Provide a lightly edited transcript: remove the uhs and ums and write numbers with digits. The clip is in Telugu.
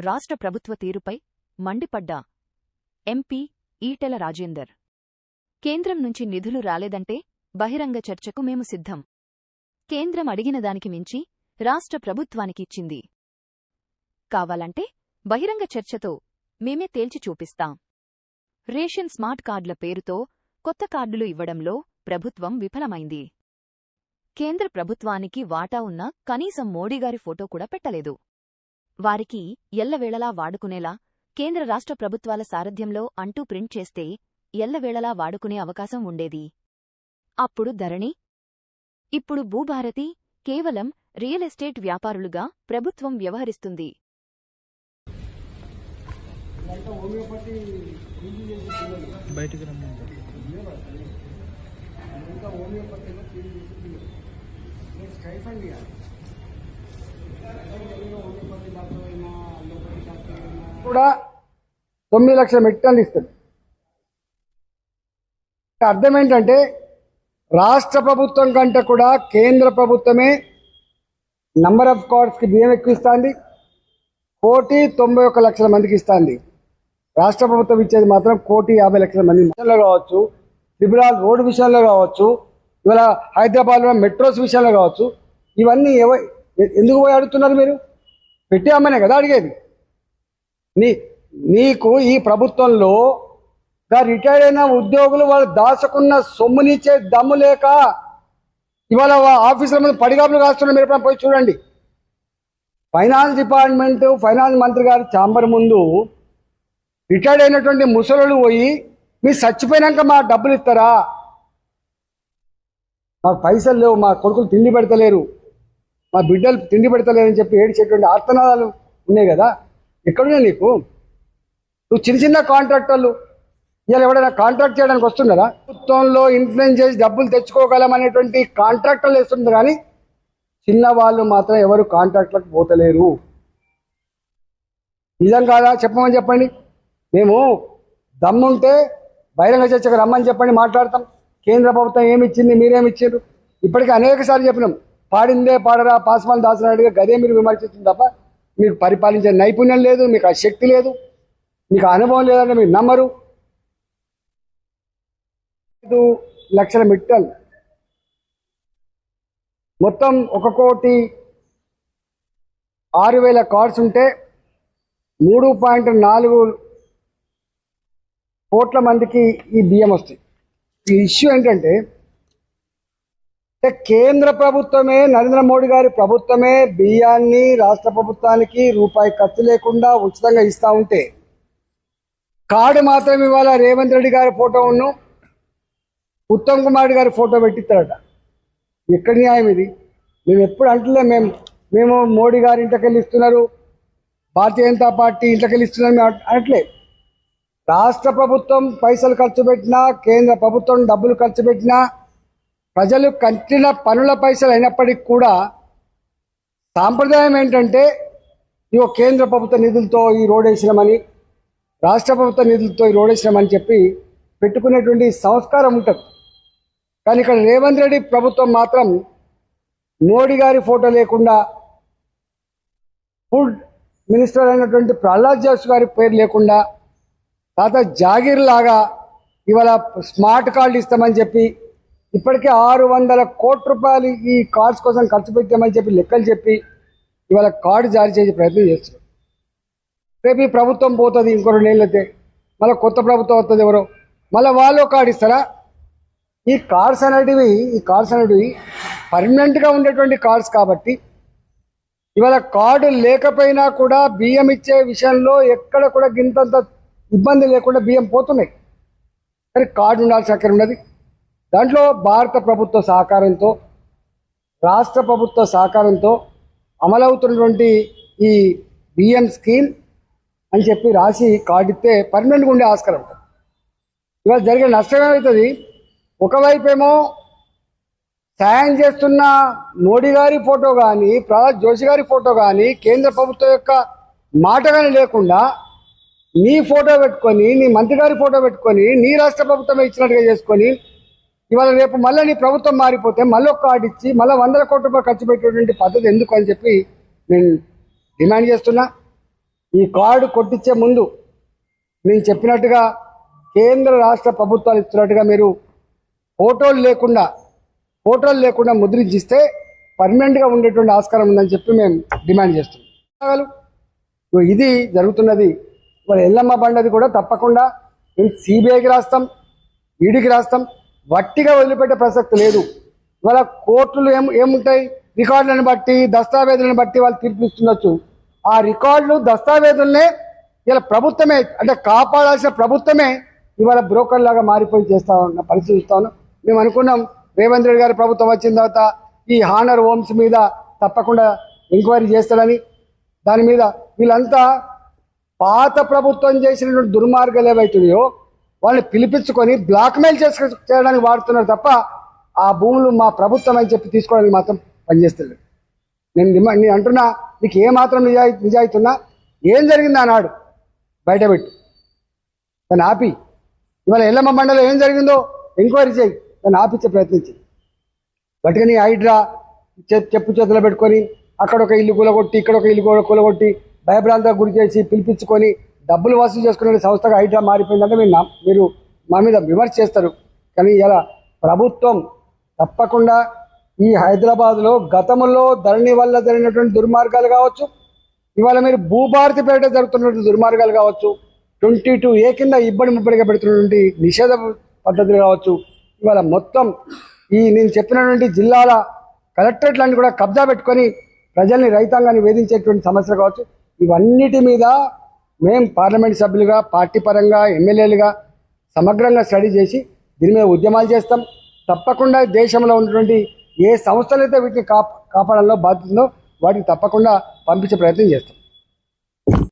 రాష్ట్ర ప్రభుత్వ తీరుపై మండిపడ్డ ఎంపీ ఈటెల రాజేందర్. కేంద్రం నుంచి నిధులు రాలేదంటే బహిరంగ చర్చకు మేము సిద్ధం. కేంద్రం అడిగినదానికి మించి రాష్ట్ర ప్రభుత్వానికిచ్చింది. కావాలంటే బహిరంగ చర్చతో మేమే తేల్చి చూపిస్తాం. రేషన్ స్మార్ట్ కార్డుల పేరుతో కొత్త కార్డులు ఇవ్వడంలో ప్రభుత్వం విఫలమైంది. కేంద్ర ప్రభుత్వానికి వాటా ఉన్న కనీసం మోడీగారి ఫోటో కూడా పెట్టలేదు. వారికి ఎల్లవేళలా వాడుకునేలా కేంద్ర రాష్ట్ర ప్రభుత్వాల సారథ్యంలో అంటూ ప్రింట్ చేస్తే ఎల్లవేళలా వాడుకునే అవకాశం ఉండేది. అప్పుడు ధరణి, ఇప్పుడు భూభారతి కేవలం రియల్ ఎస్టేట్ వ్యాపారులుగా ప్రభుత్వం వ్యవహరిస్తుంది. కూడా 9 లక్షల మెట్రిక్ టన్నులు ఇస్తుంది. అర్థం ఏంటంటే రాష్ట్ర ప్రభుత్వం కంటే కూడా కేంద్ర ప్రభుత్వమే నంబర్ ఆఫ్ కార్డ్స్కి బియ్యం ఎక్కువ ఇస్తుంది. 1,91,00,000 మందికి ఇస్తుంది. రాష్ట్ర ప్రభుత్వం ఇచ్చేది మాత్రం 1,50,00,000 మంది విషయంలో కావచ్చు, ట్రిబ్యునల్ రోడ్డు విషయంలో కావచ్చు, ఇవాళ హైదరాబాద్లో మెట్రోస్ విషయంలో కావచ్చు. ఇవన్నీ ఎందుకు పోయి అడుగుతున్నారు? మీరు పెట్టామనే కదా అడిగేది. నీకు ఈ ప్రభుత్వంలో రిటైర్డ్ అయిన ఉద్యోగులు వాళ్ళు దాచుకున్న సొమ్మునిచ్చే దమ్ము లేక ఇవాళ ఆఫీసుల మీద పడిగాపులు కాస్తున్నారు. మీరు ఎప్పుడైనా పోయి చూడండి. ఫైనాన్స్ డిపార్ట్మెంట్ ఫైనాన్స్ మంత్రి గారి ఛాంబర్ ముందు రిటైర్డ్ అయినటువంటి ముసలు పోయి మీరు చచ్చిపోయినాక మా డబ్బులు ఇస్తారా, మాకు పైసలు లేవు, మా కొడుకులు తిండి పెడతలేరు, మా బిడ్డలు తిండి పెడతలేరని చెప్పి ఏడ్చేటువంటి ఆర్తనాదాలు ఉన్నాయి కదా. ఎక్కడున్నాయి నీకు? నువ్వు చిన్న చిన్న కాంట్రాక్టర్లు ఇవాళ ఎవడైనా కాంట్రాక్ట్ చేయడానికి వస్తున్నారా? ప్రభుత్వంలో ఇన్ఫ్లుయెన్స్ చేసి డబ్బులు తెచ్చుకోగలం అనేటువంటి కాంట్రాక్టర్లు వేస్తుంది, కానీ చిన్న వాళ్ళు మాత్రం ఎవరు కాంట్రాక్ట్లకు పోతలేరు. నిజం కాదా? చెప్పమని చెప్పండి. మేము దమ్ముంటే బహిరంగ చర్చకు రమ్మని చెప్పండి, మాట్లాడతాం. కేంద్ర ప్రభుత్వం ఏమిచ్చింది, మీరేమిచ్చారు? ఇప్పటికీ అనేక సార్లు చెప్పినాం. పాడిందే పాడరా పాస్వాన్ దాసనాయుడుగా గదే మీరు విమర్శించింది తప్ప మీకు పరిపాలించే నైపుణ్యం లేదు, మీకు ఆ శక్తి లేదు, మీకు అనుభవం లేదంటే మీరు నమ్మరు. 5 లక్షల మెట్రిక్ మొత్తం 1,06,000 కార్డ్స్ ఉంటే 3.4 కోట్ల మందికి ఈ బియ్యం వస్తాయి. ఈ ఇష్యూ ఏంటంటే కేంద్ర ప్రభుత్వమే, నరేంద్ర మోడీ గారి ప్రభుత్వమే బియ్యాన్ని రాష్ట్ర ప్రభుత్వానికి రూపాయి ఖర్చు లేకుండా ఉచితంగా ఇస్తూ ఉంటే కార్డు మాత్రం ఇవాళ రేవంత్ రెడ్డి గారి ఫోటో ఉన్ను ఉత్తమ్ కుమార్ గారి ఫోటో పెట్టిస్తారట. ఎక్కడి న్యాయం ఇది? మేము ఎప్పుడు అంటలే, మేము మోడీ గారి ఇంటికెళ్ళి ఇస్తున్నారు, భారతీయ జనతా పార్టీ ఇంటికెళ్ళి ఇస్తున్నారు మేము అనట్లే. రాష్ట్ర ప్రభుత్వం పైసలు ఖర్చు పెట్టినా, కేంద్ర ప్రభుత్వం డబ్బులు ఖర్చు పెట్టినా, ప్రజలు కట్టిన పనుల పైసలు అయినప్పటికీ కూడా సాంప్రదాయం ఏంటంటే ఇవో కేంద్ర ప్రభుత్వ నిధులతో ఈ రోడ్ వేసినామని, రాష్ట్ర ప్రభుత్వ నిధులతో ఈ రోడ్ వేసినామని చెప్పి పెట్టుకునేటువంటి సంస్కారం ఉంటుంది. కానీ ఇక్కడ రేవంత్ రెడ్డి ప్రభుత్వం మాత్రం మోడీ గారి ఫోటో లేకుండా, ఫుడ్ మినిస్టర్ అయినటువంటి ప్రహ్లాద్ జోషి గారి పేరు లేకుండా, తాత జాగీర్ లాగా ఇవాళ స్మార్ట్ కార్డులు ఇస్తామని చెప్పి ఇప్పటికే 600 కోట్ల రూపాయలు ఈ కార్డ్స్ కోసం ఖర్చు పెట్టామని చెప్పి లెక్కలు చెప్పి ఇవాళ కార్డు జారీ చేసే ప్రయత్నం చేస్తున్నారు. రేపు ఈ ప్రభుత్వం పోతుంది, ఇంకో 2 ఏళ్ళైతే మళ్ళీ కొత్త ప్రభుత్వం వస్తుంది, ఎవరో మళ్ళీ వాళ్ళు కార్డు ఇస్తారా? ఈ కార్డ్స్ అనేటివి పర్మనెంట్గా ఉండేటువంటి కార్డ్స్ కాబట్టి ఇవాళ కార్డు లేకపోయినా కూడా బియ్యం ఇచ్చే విషయంలో ఎక్కడ కూడా గింతంత ఇబ్బంది లేకుండా బియ్యం పోతున్నాయి. కానీ కార్డు ఉండాల్సిన అక్కడ ఉన్నది. దాంట్లో భారత ప్రభుత్వ సహకారంతో, రాష్ట్ర ప్రభుత్వ సహకారంతో అమలవుతున్నటువంటి ఈ బియ్యం స్కీమ్ అని చెప్పి రాసి కార్డు ఇస్తే పర్మనెంట్గా ఉండే ఆస్కారం ఉంటుంది. ఇవాళ జరిగే నష్టం ఏమవుతుంది? ఒకవైపేమో సాయం చేస్తున్న మోడీ గారి ఫోటో కానీ, ప్రహ్లాద్ జోషి గారి ఫోటో కానీ, కేంద్ర ప్రభుత్వం యొక్క మాట కానీ లేకుండా నీ ఫోటో పెట్టుకొని, నీ మంత్రి గారి ఫోటో పెట్టుకొని, నీ రాష్ట్ర ప్రభుత్వమే ఇచ్చినట్టుగా చేసుకొని ఇవాళ రేపు మళ్ళీ నీ ప్రభుత్వం మారిపోతే మళ్ళీ ఒక కార్డు ఇచ్చి మళ్ళీ 100 కోట్ల రూపాయలు ఖర్చు పెట్టేటువంటి పద్ధతి ఎందుకు అని చెప్పి నేను డిమాండ్ చేస్తున్నా. ఈ కార్డు కొట్టించే ముందు నేను చెప్పినట్టుగా కేంద్ర రాష్ట్ర ప్రభుత్వాలు ఇస్తున్నట్టుగా మీరు ఫోటోలు లేకుండా ముద్రించిస్తే పర్మనెంట్గా ఉండేటువంటి ఆస్కారం ఉందని చెప్పి మేము డిమాండ్ చేస్తున్నాం. ఇది జరుగుతున్నది. మరి ఎల్లమ్మ బండది కూడా తప్పకుండా మేము సిబిఐకి రాస్తాం, ఈడీకి రాస్తాం, వట్టిగా వదిలిపెట్టే ప్రసక్తి లేదు. ఇవాళ కోర్టులు ఏముంటాయి, రికార్డులను బట్టి దస్తావేజులను బట్టి వాళ్ళు తీర్పు ఇస్తుండొచ్చు. ఆ రికార్డులు దస్తావేజులనే ఇలా ప్రభుత్వమే అంటే కాపాడాల్సిన ప్రభుత్వమే ఇవాళ బ్రోకర్ లాగా మారిపోయి చేస్తా ఉన్న పరిస్థితి ఇస్తాను. మేము అనుకున్నాం రేవంత్ రెడ్డి గారి ప్రభుత్వం వచ్చిన తర్వాత ఈ హానర్ హోమ్స్ మీద తప్పకుండా ఎంక్వైరీ చేస్తాడని. దాని మీద వీళ్ళంతా పాత ప్రభుత్వం చేసినటువంటి దుర్మార్గాలు ఏవైతున్నాయో వాళ్ళని పిలిపించుకొని బ్లాక్మెయిల్ చేయడానికి వాడుతున్నారు తప్ప ఆ భూములు మా ప్రభుత్వం అని చెప్పి తీసుకోవడానికి మాత్రం పనిచేస్తుంది. నేను అంటున్నా, నీకు ఏమాత్రం నిజాయితీ ఉన్నా ఏం జరిగింది ఆనాడు బయటపెట్టు, దాన్ని ఆపి. ఇవాళ ఎల్లమ్మ మండలం ఏం జరిగిందో ఎంక్వైరీ చేయి, దాన్ని ఆపించే ప్రయత్నించి. బట్టిగా హైడ్రా చెప్పు చేతులు పెట్టుకొని అక్కడ ఒక ఇల్లు కూలగొట్టి ఇక్కడ ఒక ఇల్లు కూలగొట్టి భయభ్రాంతకు గురి చేసి పిలిపించుకొని డబ్బులు వసూలు చేసుకునే సంస్థగా హైడ్రా మారిపోయిందంటే మీరు మా మీద విమర్శ చేస్తారు. కానీ ఇలా ప్రభుత్వం తప్పకుండా ఈ హైదరాబాద్లో గతంలో ధరణి వల్ల జరిగినటువంటి దుర్మార్గాలు కావచ్చు, ఇవాళ మీరు భూభారతి పేరిట జరుగుతున్నటువంటి దుర్మార్గాలు కావచ్చు, 22A కింద ఇబ్బడి ముబ్బడిగా పెడుతున్నటువంటి నిషేధ పద్ధతులు కావచ్చు, ఇవాళ మొత్తం ఈ నేను చెప్పినటువంటి జిల్లాల కలెక్టరేట్లన్నీ కూడా కబ్జా పెట్టుకొని ప్రజల్ని రైతాంగాన్ని వేధించేటువంటి సమస్యలు కావచ్చు, ఇవన్నిటి మీద మేము పార్లమెంట్ సభ్యులుగా పార్టీ పరంగా ఎమ్మెల్యేలుగా సమగ్రంగా స్టడీ చేసి దీని మీద ఉద్యమాలు చేస్తాం. తప్పకుండా దేశంలో ఉన్నటువంటి ఏ సంస్థలైతే వీటిని కాపాడాలో బాధ్యతలో వాటిని తప్పకుండా పంపించే ప్రయత్నం చేస్తాం.